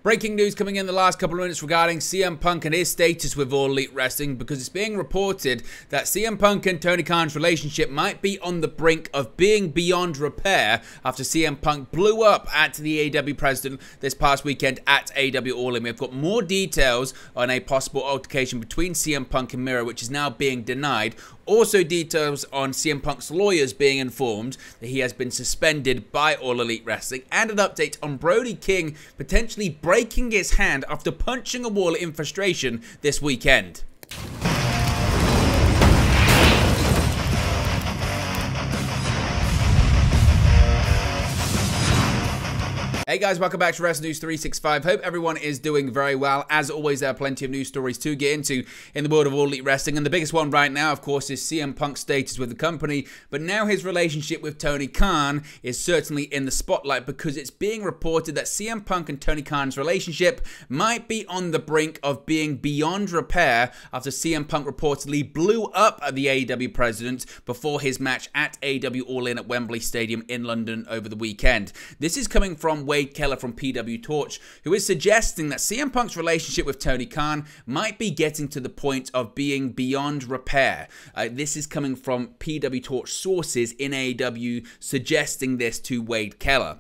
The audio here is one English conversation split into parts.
Breaking news coming in the last couple of minutes regarding CM Punk and his status with All Elite Wrestling, because it's being reported that CM Punk and Tony Khan's relationship might be on the brink of being beyond repair after CM Punk blew up at the AEW president this past weekend at AEW All In. We've got more details on a possible altercation between CM Punk and Miro, which is now being denied. Also details on CM Punk's lawyers being informed that he has been suspended by All Elite Wrestling, and an update on Brody King potentially breaking his hand after punching a wall in frustration this weekend. Hey guys, welcome back to Wrestling News 365. Hope everyone is doing very well. As always, there are plenty of news stories to get into in the world of All Elite Wrestling, and the biggest one right now, of course, is CM Punk's status with the company, but now his relationship with Tony Khan is certainly in the spotlight, because it's being reported that CM Punk and Tony Khan's relationship might be on the brink of being beyond repair after CM Punk reportedly blew up at the AEW president before his match at AEW All In at Wembley Stadium in London over the weekend. This is coming from Wade Keller from PW Torch, who is suggesting that CM Punk's relationship with Tony Khan might be getting to the point of being beyond repair. This is coming from PW Torch sources in AEW suggesting this to Wade Keller.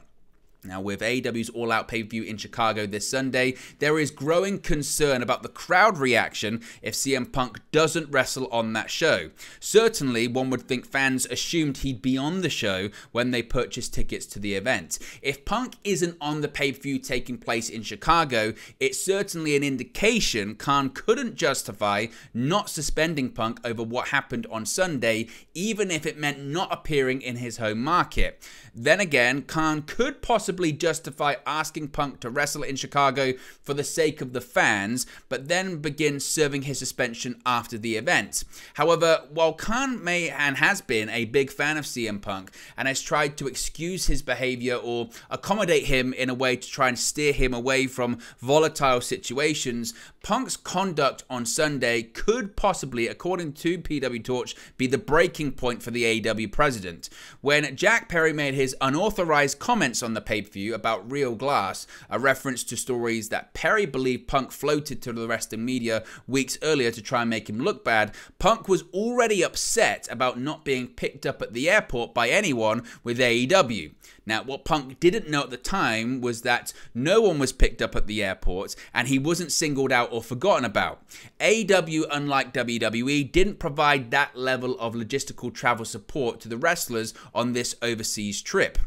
Now, with AEW's All Out pay-per-view in Chicago this Sunday, there is growing concern about the crowd reaction if CM Punk doesn't wrestle on that show. Certainly, one would think fans assumed he'd be on the show when they purchased tickets to the event. If Punk isn't on the pay-per-view taking place in Chicago, it's certainly an indication Khan couldn't justify not suspending Punk over what happened on Sunday, even if it meant not appearing in his home market. Then again, Khan could possibly justify asking Punk to wrestle in Chicago for the sake of the fans, but then begin serving his suspension after the event. However, while Khan may and has been a big fan of CM Punk and has tried to excuse his behavior or accommodate him in a way to try and steer him away from volatile situations, Punk's conduct on Sunday could possibly, according to PW Torch, be the breaking point for the AEW president. When Jack Perry made his unauthorized comments on the pay-per-view about Real Glass, a reference to stories that Perry believed Punk floated to the rest of media weeks earlier to try and make him look bad, Punk was already upset about not being picked up at the airport by anyone with AEW. Now, what Punk didn't know at the time was that no one was picked up at the airport, and he wasn't singled out or forgotten about. AEW, unlike WWE, didn't provide that level of logistical travel support to the wrestlers on this overseas trip.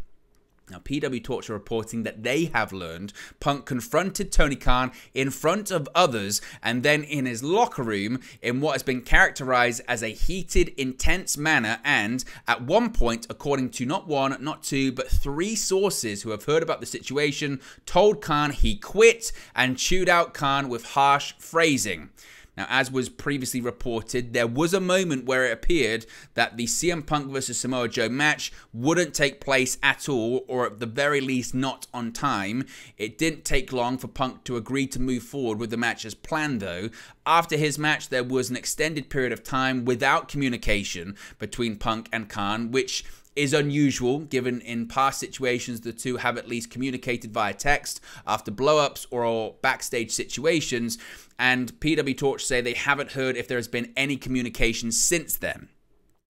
Now, PW Torch are reporting that they have learned Punk confronted Tony Khan in front of others and then in his locker room in what has been characterized as a heated, intense manner, and at one point, according to not one, not two, but three sources who have heard about the situation, told Khan he quit and chewed out Khan with harsh phrasing. Now, as was previously reported, there was a moment where it appeared that the CM Punk vs Samoa Joe match wouldn't take place at all, or at the very least not on time. It didn't take long for Punk to agree to move forward with the match as planned, though. After his match, there was an extended period of time without communication between Punk and Khan, which is unusual, given in past situations the two have at least communicated via text after blow-ups or backstage situations, and PW Torch say they haven't heard if there has been any communication since then.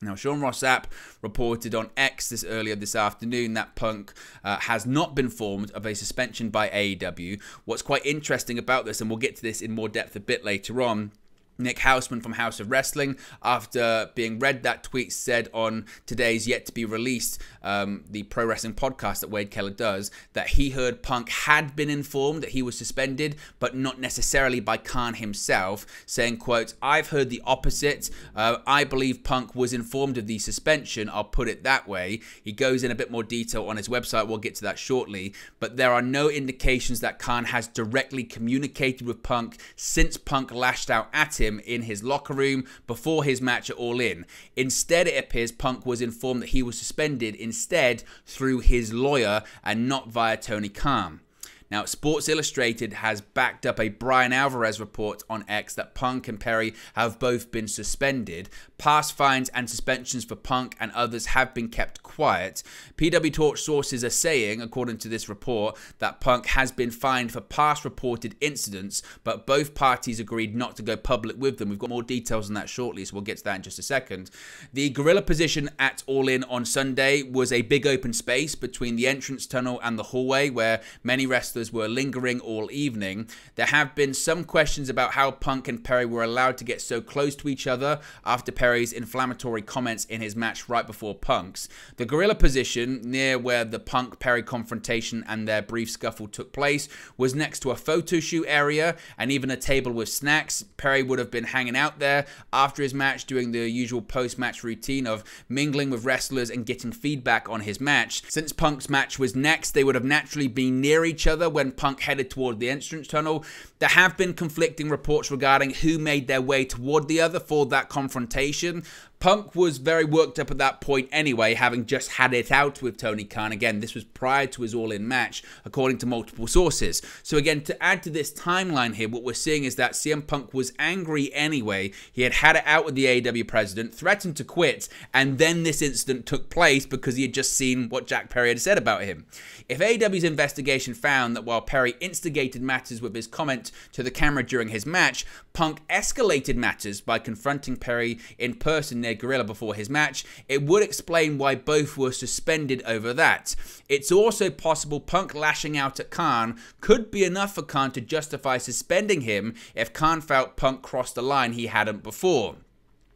Now, Sean Ross Sapp reported on X earlier this afternoon that Punk has not been informed of a suspension by AEW. What's quite interesting about this, and we'll get to this in more depth a bit later on, Nick Hausman from House of Wrestling, after being read that tweet, said on today's yet to be released, the pro wrestling podcast that Wade Keller does, that he heard Punk had been informed that he was suspended, but not necessarily by Khan himself, saying, quote, "I've heard the opposite. I believe Punk was informed of the suspension. I'll put it that way." He goes in a bit more detail on his website. We'll get to that shortly. But there are no indications that Khan has directly communicated with Punk since Punk lashed out at him in his locker room before his match at All In. Instead, it appears Punk was informed that he was suspended instead through his lawyer and not via Tony Khan. Now, Sports Illustrated has backed up a Brian Alvarez report on X that Punk and Perry have both been suspended. Past fines and suspensions for Punk and others have been kept quiet. PW Torch sources are saying, according to this report, that Punk has been fined for past reported incidents, but both parties agreed not to go public with them. We've got more details on that shortly, so we'll get to that in just a second. The gorilla position at All In on Sunday was a big open space between the entrance tunnel and the hallway where many wrestlers were lingering all evening. There have been some questions about how Punk and Perry were allowed to get so close to each other after Perry's inflammatory comments in his match right before Punk's. The gorilla position, near where the Punk-Perry confrontation and their brief scuffle took place, was next to a photo shoot area and even a table with snacks. Perry would have been hanging out there after his match, doing the usual post-match routine of mingling with wrestlers and getting feedback on his match. Since Punk's match was next, they would have naturally been near each other when Punk headed toward the entrance tunnel. There have been conflicting reports regarding who made their way toward the other for that confrontation. Punk was very worked up at that point anyway, having just had it out with Tony Khan. Again, this was prior to his All-In match, according to multiple sources. So again, to add to this timeline here, what we're seeing is that CM Punk was angry anyway. He had had it out with the AEW president, threatened to quit, and then this incident took place because he had just seen what Jack Perry had said about him. If AEW's investigation found that while Perry instigated matters with his comment to the camera during his match, Punk escalated matters by confronting Perry in person near Gorilla before his match, it would explain why both were suspended over that. It's also possible Punk lashing out at Khan could be enough for Khan to justify suspending him if Khan felt Punk crossed the line he hadn't before.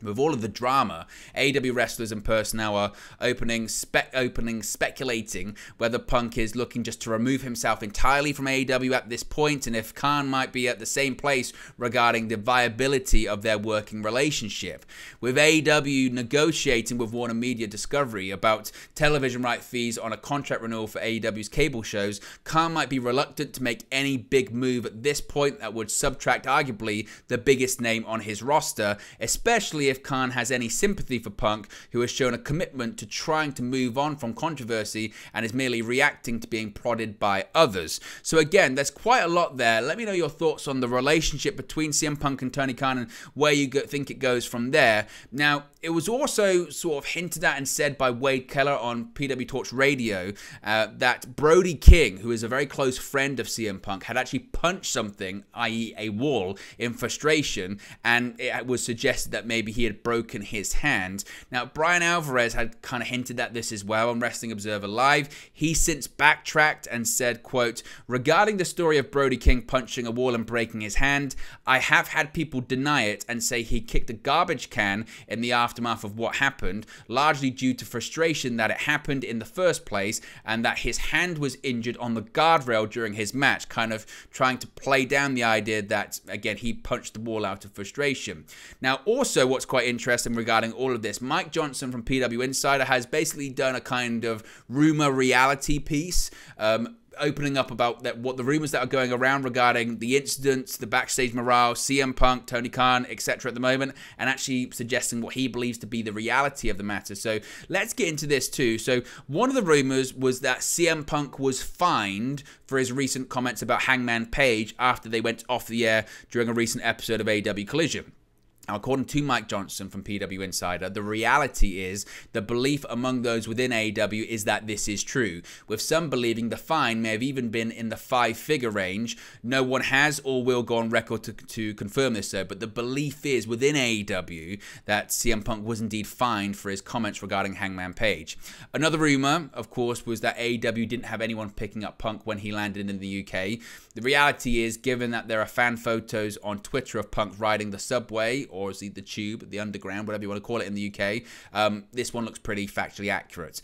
With all of the drama, AEW wrestlers and personnel are speculating whether Punk is looking just to remove himself entirely from AEW at this point, and if Khan might be at the same place regarding the viability of their working relationship. With AEW negotiating with Warner Media Discovery about television right fees on a contract renewal for AEW's cable shows, Khan might be reluctant to make any big move at this point that would subtract arguably the biggest name on his roster, especially if Khan has any sympathy for Punk, who has shown a commitment to trying to move on from controversy and is merely reacting to being prodded by others. So again, there's quite a lot there. Let me know your thoughts on the relationship between CM Punk and Tony Khan and where you think it goes from there. Now, it was also sort of hinted at and said by Wade Keller on PW Torch Radio that Brody King, who is a very close friend of CM Punk, had actually punched something, i.e. a wall, in frustration, and it was suggested that maybe he had broken his hand. Now, Brian Alvarez had kind of hinted at this as well on Wrestling Observer Live. He since backtracked and said, quote, "Regarding the story of Brody King punching a wall and breaking his hand, I have had people deny it and say he kicked a garbage can in the aftermath of what happened, largely due to frustration that it happened in the first place and that his hand was injured on the guardrail during his match," kind of trying to play down the idea that, again, he punched the wall out of frustration. Now, also what's quite interesting regarding all of this, Mike Johnson from PW Insider has basically done a kind of rumor reality piece, opening up about what the rumors that are going around regarding the incidents, the backstage morale, CM Punk, Tony Khan, etc. at the moment, and actually suggesting what he believes to be the reality of the matter. So let's get into this too. So one of the rumors was that CM Punk was fined for his recent comments about Hangman Page after they went off the air during a recent episode of AEW Collision. Now, according to Mike Johnson from PW Insider, the reality is the belief among those within AEW is that this is true, with some believing the fine may have even been in the 5-figure range. No one has or will go on record to confirm this, though, but the belief is within AEW that CM Punk was indeed fined for his comments regarding Hangman Page. Another rumor, of course, was that AEW didn't have anyone picking up Punk when he landed in the UK. The reality is, given that there are fan photos on Twitter of Punk riding the subway, or is it the tube, the underground, whatever you want to call it in the UK, this one looks pretty factually accurate.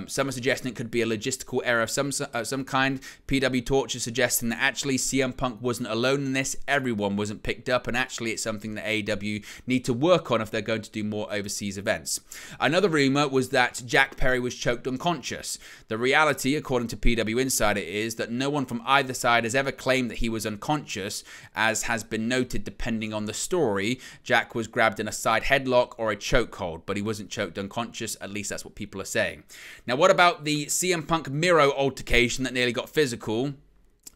Some are suggesting it could be a logistical error of some kind. PW Torch is suggesting that actually CM Punk wasn't alone in this, everyone wasn't picked up, and actually it's something that AEW need to work on if they're going to do more overseas events. Another rumor was that Jack Perry was choked unconscious. The reality, according to PW Insider, is that no one from either side has ever claimed that he was unconscious, as has been noted depending on the story. Jack was grabbed in a side headlock or a chokehold, but he wasn't choked unconscious, at least that's what people are saying. Now, what about the CM Punk Miro altercation that nearly got physical?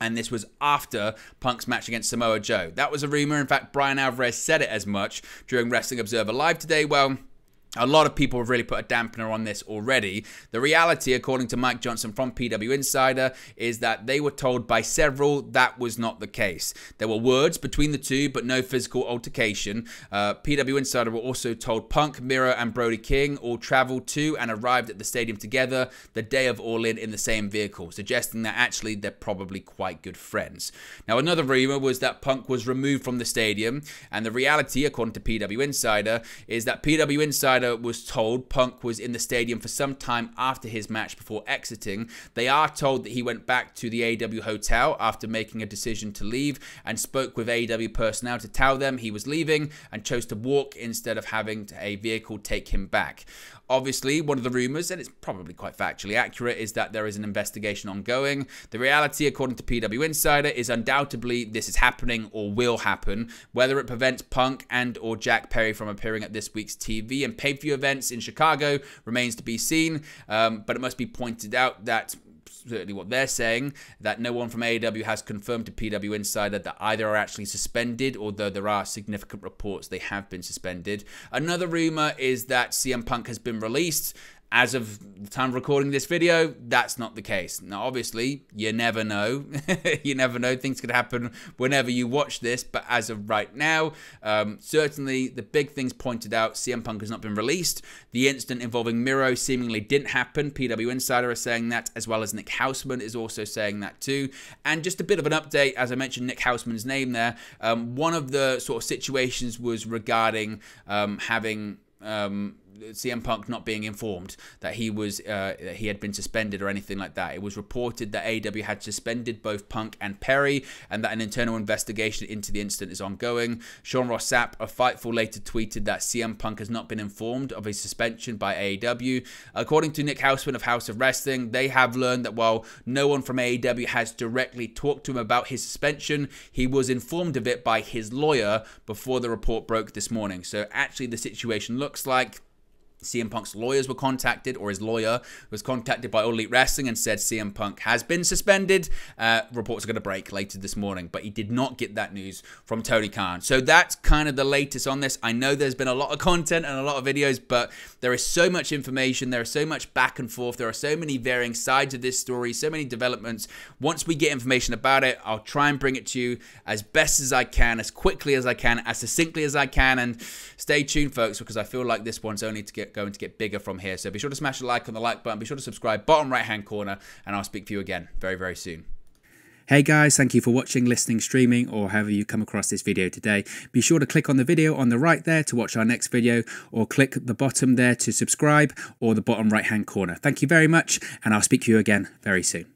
And this was after Punk's match against Samoa Joe. That was a rumor. In fact, Brian Alvarez said it as much during Wrestling Observer Live today. Well, a lot of people have really put a dampener on this already. The reality, according to Mike Johnson from PW Insider, is that they were told by several that was not the case. There were words between the two, but no physical altercation. PW Insider were also told Punk, Miro, and Brody King all traveled to and arrived at the stadium together the day of All In the same vehicle, suggesting that actually they're probably quite good friends. Now, another rumor was that Punk was removed from the stadium, and the reality, according to PW Insider, is that PW Insider was told Punk was in the stadium for some time after his match before exiting. They are told that he went back to the AEW hotel after making a decision to leave and spoke with AEW personnel to tell them he was leaving and chose to walk instead of having a vehicle take him back. Obviously, one of the rumors, and it's probably quite factually accurate, is that there is an investigation ongoing. The reality, according to PW Insider, is undoubtedly this is happening or will happen. Whether it prevents Punk and or Jack Perry from appearing at this week's TV and pay-per-view events in Chicago remains to be seen, but it must be pointed out that certainly what they're saying, that no one from AEW has confirmed to PW Insider that either are actually suspended, although there are significant reports they have been suspended. Another rumor is that CM Punk has been released. As of the time of recording this video, that's not the case. Now, obviously, you never know. You never know. Things could happen whenever you watch this. But as of right now, certainly the big things pointed out, CM Punk has not been released. The incident involving Miro seemingly didn't happen. PW Insider is saying that, as well as Nick Houseman is also saying that too. And just a bit of an update, as I mentioned Nick Houseman's name there, one of the sort of situations was regarding having CM Punk not being informed that he had been suspended or anything like that. It was reported that AEW had suspended both Punk and Perry, and that an internal investigation into the incident is ongoing. Sean Ross Sapp of Fightful later tweeted that CM Punk has not been informed of his suspension by AEW. According to Nick Houseman of House of Wrestling, they have learned that while no one from AEW has directly talked to him about his suspension, he was informed of it by his lawyer before the report broke this morning. So actually the situation looks like CM Punk's lawyers were contacted, or his lawyer was contacted by All Elite Wrestling and said CM Punk has been suspended. Reports are going to break later this morning, but he did not get that news from Tony Khan. So that's kind of the latest on this. I know there's been a lot of content and a lot of videos, but there is so much information. There is so much back and forth. There are so many varying sides of this story, so many developments. Once we get information about it, I'll try and bring it to you as best as I can, as quickly as I can, as succinctly as I can. And stay tuned, folks, because I feel like this one's only going to get bigger from here. So be sure to smash the like on the like button. Be sure to subscribe, bottom right hand corner, and I'll speak to you again very, very soon. Hey guys, thank you for watching, listening, streaming, or however you come across this video today. Be sure to click on the video on the right there to watch our next video, or click the bottom there to subscribe, or the bottom right hand corner. Thank you very much, and I'll speak to you again very soon.